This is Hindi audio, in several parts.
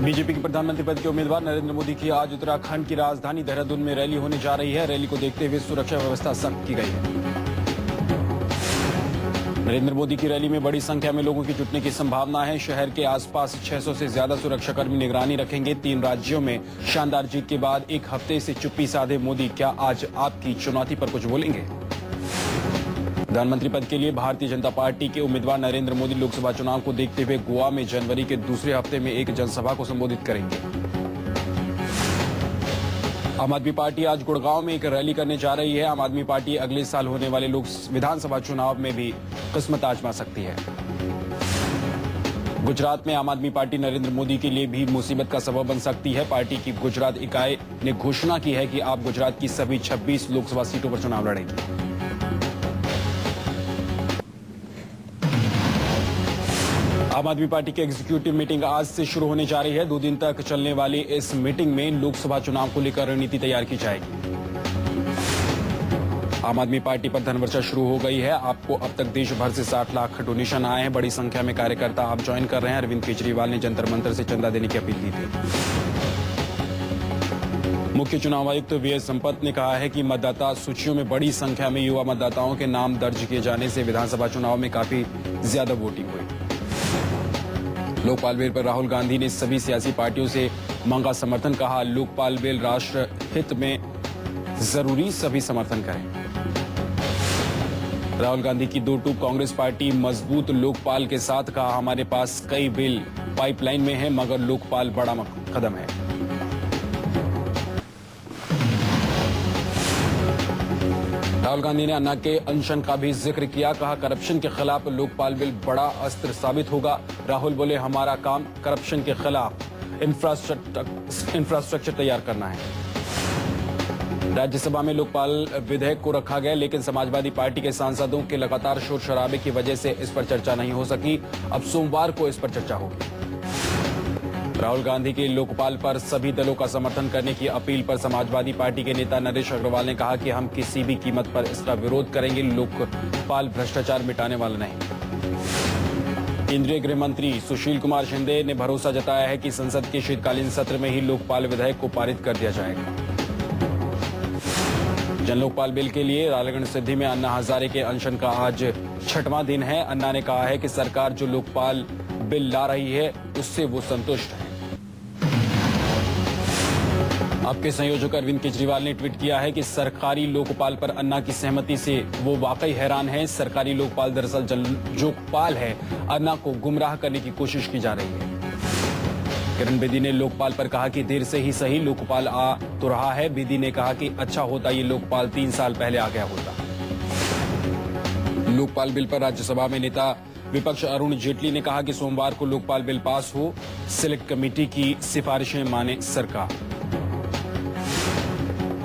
बीजेपी के प्रधानमंत्री पद के उम्मीदवार नरेंद्र मोदी की आज उत्तराखंड की राजधानी देहरादून में रैली होने जा रही है। रैली को देखते हुए सुरक्षा व्यवस्था सख्त की गई है। नरेंद्र मोदी की रैली में बड़ी संख्या में लोगों की जुटने की संभावना है। शहर के आसपास 600 से ज्यादा सुरक्षाकर्मी निगरानी रखेंगे। 3 राज्यों में शानदार जीत के बाद एक हफ्ते से चुप्पी साधे मोदी क्या आज आपकी चुनौती पर कुछ बोलेंगे? प्रधानमंत्री पद के लिए भारतीय जनता पार्टी के उम्मीदवार नरेंद्र मोदी लोकसभा चुनाव को देखते हुए गोवा में जनवरी के दूसरे हफ्ते में एक जनसभा को संबोधित करेंगे। आम आदमी पार्टी आज गुड़गांव में एक रैली करने जा रही है। आम आदमी पार्टी अगले साल होने वाले विधानसभा चुनाव में भी किस्मत आजमा सकती है। गुजरात में आम आदमी पार्टी नरेंद्र मोदी के लिए भी मुसीबत का सबब बन सकती है। पार्टी की गुजरात इकाई ने घोषणा की है कि आप गुजरात की सभी 26 लोकसभा सीटों पर चुनाव लड़ेंगे। आम आदमी पार्टी की एग्जीक्यूटिव मीटिंग आज से शुरू होने जा रही है। 2 दिन तक चलने वाली इस मीटिंग में लोकसभा चुनाव को लेकर रणनीति तैयार की जाएगी। आम आदमी पार्टी पर धनवर्षा शुरू हो गई है। आपको अब तक देश भर से 60 लाख डोनेशन आए हैं। बड़ी संख्या में कार्यकर्ता आप ज्वाइन कर रहे हैं। अरविंद केजरीवाल ने जंतर मंतर से चंदा देने की अपील की थी। मुख्य चुनाव आयुक्त वीएस संपत ने कहा है कि मतदाता सूचियों में बड़ी संख्या में युवा मतदाताओं के नाम दर्ज किए जाने से विधानसभा चुनाव में काफी ज्यादा वोटिंग हुई। लोकपाल बिल पर राहुल गांधी ने सभी सियासी पार्टियों से मांगा समर्थन। कहा, लोकपाल बिल राष्ट्र हित में जरूरी, सभी समर्थन करें। राहुल गांधी की 2 टूक कांग्रेस पार्टी मजबूत लोकपाल के साथ। कहा, हमारे पास कई बिल पाइपलाइन में है मगर लोकपाल बड़ा कदम है। राहुल गांधी ने अन्ना के अनशन का भी जिक्र किया। कहा, करप्शन के खिलाफ लोकपाल बिल बड़ा अस्त्र साबित होगा। राहुल बोले, हमारा काम करप्शन के खिलाफ इंफ्रास्ट्रक्चर तैयार करना है। राज्यसभा में लोकपाल विधेयक को रखा गया लेकिन समाजवादी पार्टी के सांसदों के लगातार शोर शराबे की वजह से इस पर चर्चा नहीं हो सकी। अब सोमवार को इस पर चर्चा होगी। राहुल गांधी के लोकपाल पर सभी दलों का समर्थन करने की अपील पर समाजवादी पार्टी के नेता नरेश अग्रवाल ने कहा कि हम किसी भी कीमत पर इसका विरोध करेंगे। लोकपाल भ्रष्टाचार मिटाने वाला नहीं। केंद्रीय गृह मंत्री सुशील कुमार शिंदे ने भरोसा जताया है कि संसद के शीतकालीन सत्र में ही लोकपाल विधेयक को पारित कर दिया जाएगा। जन लोकपाल बिल के लिए रायगढ़ सिद्धि में अन्ना हजारे के अनशन का आज 6वां दिन है। अन्ना ने कहा है कि सरकार जो लोकपाल बिल ला रही है उससे वो संतुष्ट है। आपके संयोजक अरविंद केजरीवाल ने ट्वीट किया है कि सरकारी लोकपाल पर अन्ना की सहमति से वो वाकई हैरान है। सरकारी लोकपाल दरअसल लोकपाल है। अन्ना को गुमराह करने की कोशिश की जा रही है। किरण बेदी ने लोकपाल पर कहा कि देर से ही सही लोकपाल आ तो रहा है। बेदी ने कहा कि अच्छा होता ये लोकपाल 3 साल पहले आ गया होता। लोकपाल बिल पर राज्यसभा में नेता विपक्ष अरुण जेटली ने कहा कि सोमवार को लोकपाल बिल पास हो। सिलेक्ट कमेटी की सिफारिशें माने सरकार।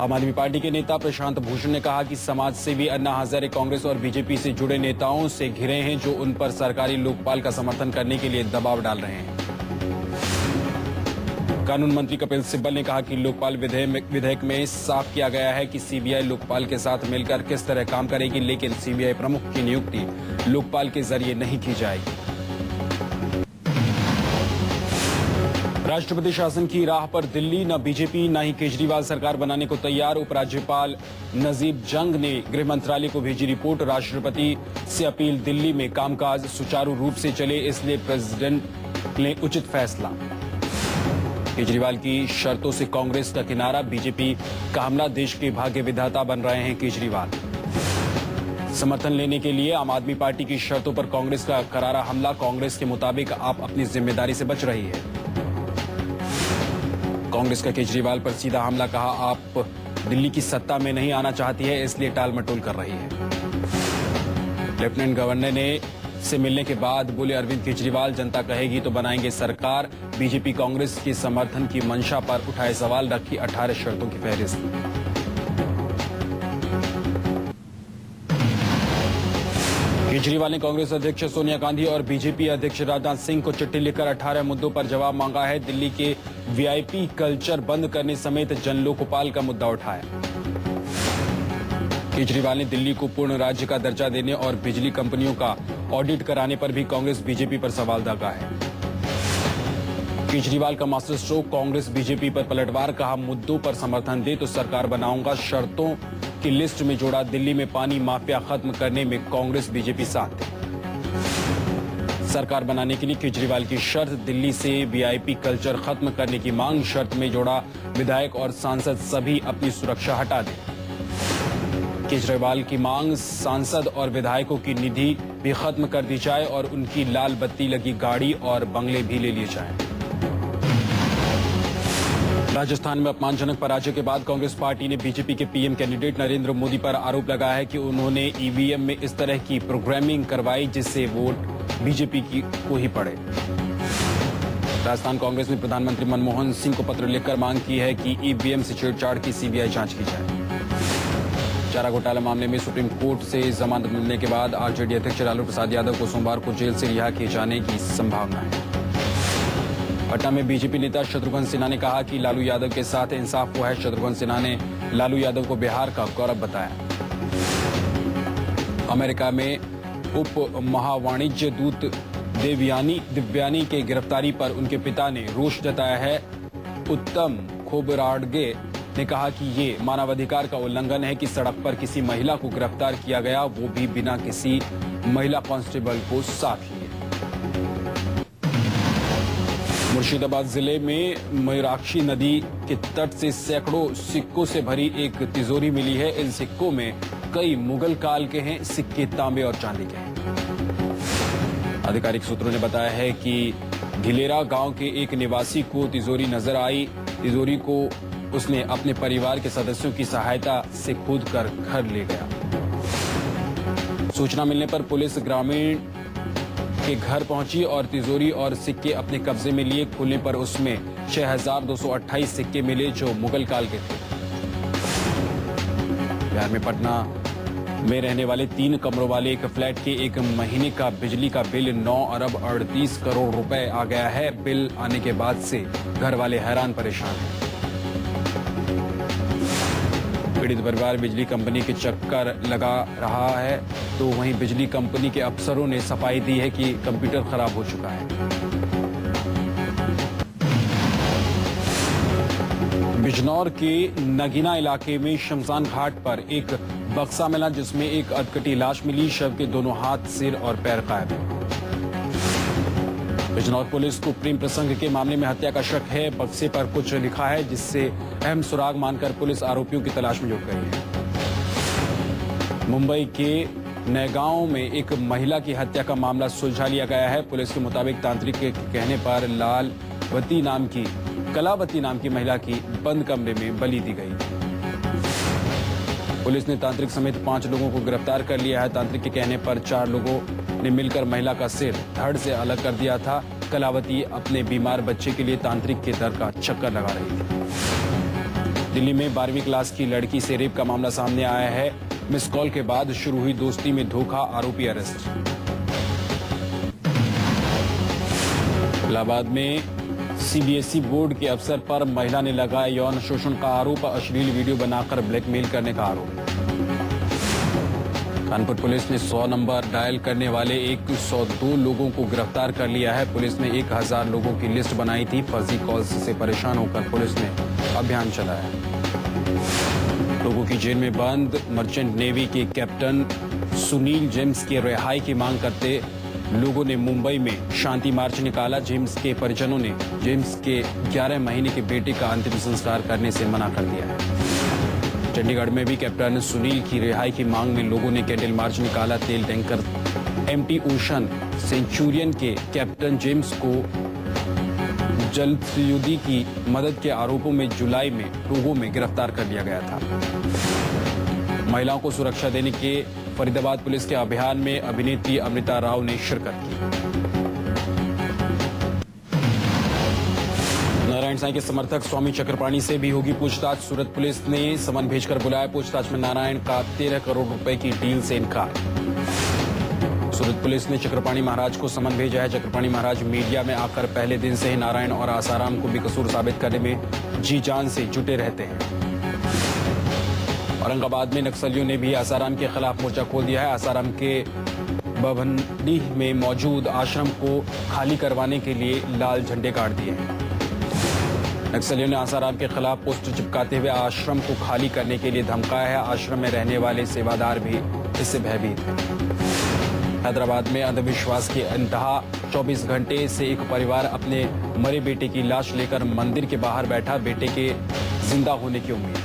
आम आदमी पार्टी के नेता प्रशांत भूषण ने कहा कि समाज सेवी अन्ना हजारे कांग्रेस और बीजेपी से जुड़े नेताओं से घिरे हैं जो उन पर सरकारी लोकपाल का समर्थन करने के लिए दबाव डाल रहे हैं। कानून मंत्री कपिल सिब्बल ने कहा कि लोकपाल विधेयक में साफ किया गया है कि सीबीआई लोकपाल के साथ मिलकर किस तरह काम करेगी, लेकिन सीबीआई प्रमुख की नियुक्ति लोकपाल के जरिए नहीं की जाएगी। राष्ट्रपति शासन की राह पर दिल्ली, न बीजेपी न ही केजरीवाल सरकार बनाने को तैयार। उपराज्यपाल नजीब जंग ने गृह मंत्रालय को भेजी रिपोर्ट। राष्ट्रपति से अपील, दिल्ली में कामकाज सुचारू रूप से चले इसलिए प्रेसिडेंट ने उचित फैसला। केजरीवाल की शर्तों से कांग्रेस का किनारा, बीजेपी का हमला, देश के भाग्य विधाता बन रहे हैं केजरीवाल। समर्थन लेने के लिए आम आदमी पार्टी की शर्तों पर कांग्रेस का करारा हमला। कांग्रेस के मुताबिक आप अपनी जिम्मेदारी से बच रही है। कांग्रेस का केजरीवाल पर सीधा हमला। कहा, आप दिल्ली की सत्ता में नहीं आना चाहती है इसलिए टाल मटोल कर रही है। लेफ्टिनेंट गवर्नर से मिलने के बाद बोले अरविंद केजरीवाल, जनता कहेगी तो बनाएंगे सरकार। बीजेपी कांग्रेस के समर्थन की मंशा पर उठाए सवाल। रखी 18 शर्तों की फहरिस्त। केजरीवाल ने कांग्रेस अध्यक्ष सोनिया गांधी और बीजेपी अध्यक्ष राजनाथ सिंह को चिट्ठी लिखकर 18 मुद्दों पर जवाब मांगा है। दिल्ली के वीआईपी कल्चर बंद करने समेत जन लोकपाल का मुद्दा उठाया। केजरीवाल ने दिल्ली को पूर्ण राज्य का दर्जा देने और बिजली कंपनियों का ऑडिट कराने पर भी कांग्रेस बीजेपी पर सवाल दागा है। केजरीवाल का मास्टर स्ट्रोक, कांग्रेस बीजेपी पर पलटवार, कहा मुद्दों पर समर्थन दे तो सरकार बनाऊंगा, शर्तों की लिस्ट में जोड़ा दिल्ली में पानी माफिया खत्म करने में कांग्रेस बीजेपी साथ दे। सरकार बनाने के लिए केजरीवाल की शर्त, दिल्ली से वीआईपी कल्चर खत्म करने की मांग, शर्त में जोड़ा विधायक और सांसद सभी अपनी सुरक्षा हटा दें। केजरीवाल की मांग, सांसद और विधायकों की निधि भी खत्म कर दी जाए और उनकी लाल बत्ती लगी गाड़ी और बंगले भी ले लिए जाएं। राजस्थान में अपमानजनक पराजय के बाद कांग्रेस पार्टी ने बीजेपी के पीएम कैंडिडेट नरेंद्र मोदी पर आरोप लगाया है कि उन्होंने ईवीएम में इस तरह की प्रोग्रामिंग करवाई जिससे वोट बीजेपी को ही पड़े। राजस्थान कांग्रेस ने प्रधानमंत्री मनमोहन सिंह को पत्र लिखकर मांग की है कि ईवीएम से छेड़छाड़ की सीबीआई जांच की जाए। चारा घोटाला मामले में सुप्रीम कोर्ट से जमानत मिलने के बाद आरजेडी अध्यक्ष लालू प्रसाद यादव को सोमवार को जेल से रिहा किए जाने की संभावना है। पटना में बीजेपी नेता शत्रुघ्न सिन्हा ने कहा कि लालू यादव के साथ इंसाफ हुआ है। शत्रुघ्न सिन्हा ने लालू यादव को बिहार का गौरव बताया। अमेरिका में उप महावाणिज्य दूत दिव्यानी के गिरफ्तारी पर उनके पिता ने रोष जताया है। उत्तम खोबराडगे ने कहा कि ये मानवाधिकार का उल्लंघन है कि सड़क पर किसी महिला को गिरफ्तार किया गया, वो भी बिना किसी महिला कांस्टेबल को साथ लिए। मुर्शिदाबाद जिले में मयूराक्षी नदी के तट से सैकड़ों सिक्कों से भरी एक तिजोरी मिली है। इन सिक्कों में कई मुगल काल के हैं, सिक्के तांबे और चांदी के हैं। आधिकारिक सूत्रों ने बताया है कि घिलेरा गांव के एक निवासी को तिजोरी नजर आई। तिजोरी को उसने अपने परिवार के सदस्यों की सहायता से खोद कर घर ले गया। सूचना मिलने पर पुलिस ग्रामीण के घर पहुंची और तिजोरी और सिक्के अपने कब्जे में लिए। खुलने पर उसमें 6,228 सिक्के मिले जो मुगल काल के थे। बिहार में पटना में रहने वाले 3 कमरों वाले एक फ्लैट के एक महीने का बिजली का बिल 9 अरब 38 करोड़ रुपए आ गया है। बिल आने के बाद से घर वाले हैरान परेशान हैं। पीड़ित परिवार बिजली कंपनी के चक्कर लगा रहा है तो वहीं बिजली कंपनी के अफसरों ने सफाई दी है कि कंप्यूटर खराब हो चुका है। बिजनौर के नगीना इलाके में शमशान घाट पर एक बक्सा मिला जिसमें एक अधकटी लाश मिली। शव के दोनों हाथ, सिर और पैर गायब हैं। बिजनौर पुलिस को प्रेम प्रसंग के मामले में हत्या का शक है। बक्से पर कुछ लिखा है जिससे अहम सुराग मानकर पुलिस आरोपियों की तलाश में जुट गई है। मुंबई के नयगांव में एक महिला की हत्या का मामला सुलझा लिया गया है। पुलिस के मुताबिक तांत्रिक के कहने पर कलावती नाम की महिला की बंद कमरे में बलि दी गई। पुलिस ने तांत्रिक समेत 5 लोगों को गिरफ्तार कर लिया है। तांत्रिक के कहने पर 4 लोगों ने मिलकर महिला का सिर धड़ से अलग कर दिया था। कलावती अपने बीमार बच्चे के लिए तांत्रिक के दर का चक्कर लगा रही थी। दिल्ली में 12वीं क्लास की लड़की से रेप का मामला सामने आया है। मिस कॉल के बाद शुरू हुई दोस्ती में धोखा, आरोपी अरेस्ट। इलाहाबाद में सीबीएसई बोर्ड के अफसर पर महिला ने लगाया यौन शोषण का आरोप, अश्लील वीडियो बनाकर ब्लैकमेल करने का आरोप। कानपुर पुलिस ने 100 नंबर डायल करने वाले 102 लोगों को गिरफ्तार कर लिया है। पुलिस ने 1000 लोगों की लिस्ट बनाई थी। फर्जी कॉल्स से परेशान होकर पुलिस ने अभियान चलाया। लोगों की जेल में बंद मर्चेंट नेवी के कैप्टन सुनील जेम्स की रिहाई की मांग करते लोगों ने मुंबई में शांति मार्च निकाला। जेम्स के परिजनों ने जेम्स के 11 महीने के बेटे का अंतिम संस्कार करने से मना कर दिया है। चंडीगढ़ में भी कैप्टन सुनील की रिहाई की मांग में लोगों ने कैंडल मार्च निकाला। तेल टैंकर एमटी ओशन सेंचुरियन के कैप्टन जेम्स को जलयुद्ध की मदद के आरोपों में जुलाई में टोगो में गिरफ्तार कर लिया गया था। महिलाओं को सुरक्षा देने के फरीदाबाद पुलिस के अभियान में अभिनेत्री अमृता राव ने शिरकत की। नारायण साईं के समर्थक स्वामी चक्रपाणी से भी होगी पूछताछ। सूरत पुलिस ने समन भेजकर बुलाया। पूछताछ में नारायण का 13 करोड़ रुपए की डील से इनकार। सूरत पुलिस ने चक्रपाणी महाराज को समन भेजा है। चक्रपाणी महाराज मीडिया में आकर पहले दिन से ही नारायण और आसाराम को बेकसूर साबित करने में जी जान से जुटे रहते हैं। औरंगाबाद में नक्सलियों ने भी आसाराम के खिलाफ मोर्चा खोल दिया है। आसाराम के बभंडी में मौजूद आश्रम को खाली करवाने के लिए लाल झंडे गाड़ दिए हैं। नक्सलियों ने आसाराम के खिलाफ पोस्टर चिपकाते हुए आश्रम को खाली करने के लिए धमकाया है। आश्रम में रहने वाले सेवादार भी इससे भयभीत हैं। हैदराबाद में अंधविश्वास की इंतहा। 24 घंटे से एक परिवार अपने मरे बेटे की लाश लेकर मंदिर के बाहर बैठा, बेटे के जिंदा होने की उम्मीद।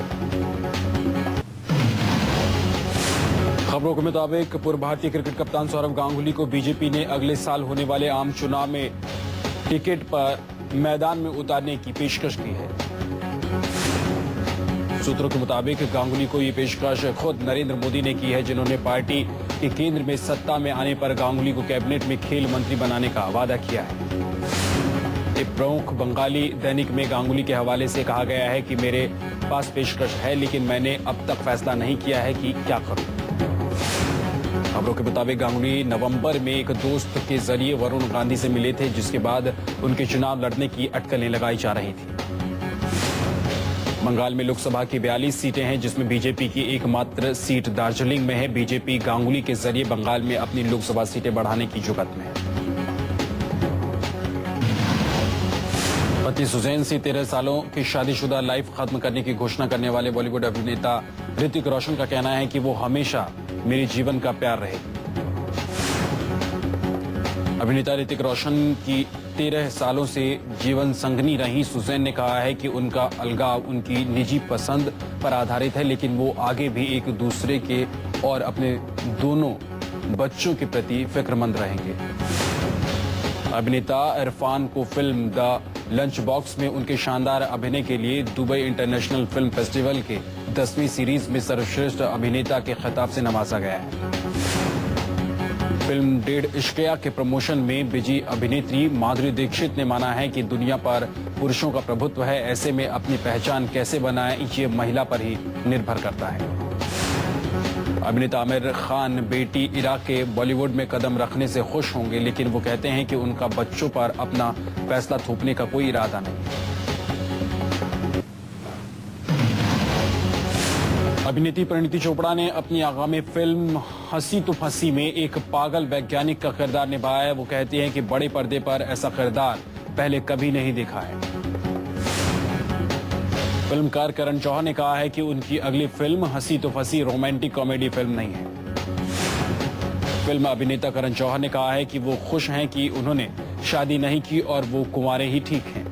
खबरों के मुताबिक पूर्व भारतीय क्रिकेट कप्तान सौरव गांगुली को बीजेपी ने अगले साल होने वाले आम चुनाव में टिकट पर मैदान में उतारने की पेशकश की है। सूत्रों के मुताबिक गांगुली को ये पेशकश खुद नरेंद्र मोदी ने की है, जिन्होंने पार्टी के केंद्र में सत्ता में आने पर गांगुली को कैबिनेट में खेल मंत्री बनाने का वादा किया है। एक प्रमुख बंगाली दैनिक में गांगुली के हवाले से कहा गया है कि मेरे पास पेशकश है, लेकिन मैंने अब तक फैसला नहीं किया है कि क्या करूं। खबरों के मुताबिक गांगुली नवंबर में एक दोस्त के जरिए वरुण गांधी से मिले थे, जिसके बाद उनके चुनाव लड़ने की अटकलें लगाई जा रही थी। बंगाल में लोकसभा की 42 सीटें हैं, जिसमें बीजेपी की एकमात्र सीट दार्जिलिंग में है। बीजेपी गांगुली के जरिए बंगाल में अपनी लोकसभा सीटें बढ़ाने की जुगत में है। पति सुजैन से 13 सालों की शादीशुदा लाइफ खत्म करने की घोषणा करने वाले बॉलीवुड अभिनेता ऋतिक रोशन का कहना है कि वो हमेशा मेरे जीवन का प्यार रहे। अभिनेता ऋतिक रोशन की 13 सालों से जीवन संगनी रही सुजैन ने कहा है कि उनका अलगाव उनकी निजी पसंद पर आधारित है, लेकिन वो आगे भी एक दूसरे के और अपने दोनों बच्चों के प्रति फिक्रमंद रहेंगे। अभिनेता इरफान को फिल्म द लंच बॉक्स में उनके शानदार अभिनय के लिए दुबई इंटरनेशनल फिल्म फेस्टिवल के 10वीं सीरीज में सर्वश्रेष्ठ अभिनेता के खिताब से नवाजा गया है। फिल्म डेढ़ इश्किया के प्रमोशन में बिजी अभिनेत्री माधुरी दीक्षित ने माना है कि दुनिया पर पुरुषों का प्रभुत्व है, ऐसे में अपनी पहचान कैसे बनाएं, ये महिला पर ही निर्भर करता है। अभिनेता आमिर खान बेटी इरा के बॉलीवुड में कदम रखने से खुश होंगे, लेकिन वो कहते हैं कि उनका बच्चों पर अपना फैसला थोपने का कोई इरादा नहीं। अभिनेत्री परिणीति चोपड़ा ने अपनी आगामी फिल्म हंसी तो फंसी में एक पागल वैज्ञानिक का किरदार निभाया है। वो कहती हैं कि बड़े पर्दे पर ऐसा किरदार पहले कभी नहीं देखा है। फिल्मकार करण जौहर ने कहा है कि उनकी अगली फिल्म हंसी तो फंसी रोमांटिक कॉमेडी फिल्म नहीं है। फिल्म अभिनेता करण जौहर ने कहा है कि वो खुश हैं कि उन्होंने शादी नहीं की और वो कुंवारे ही ठीक हैं।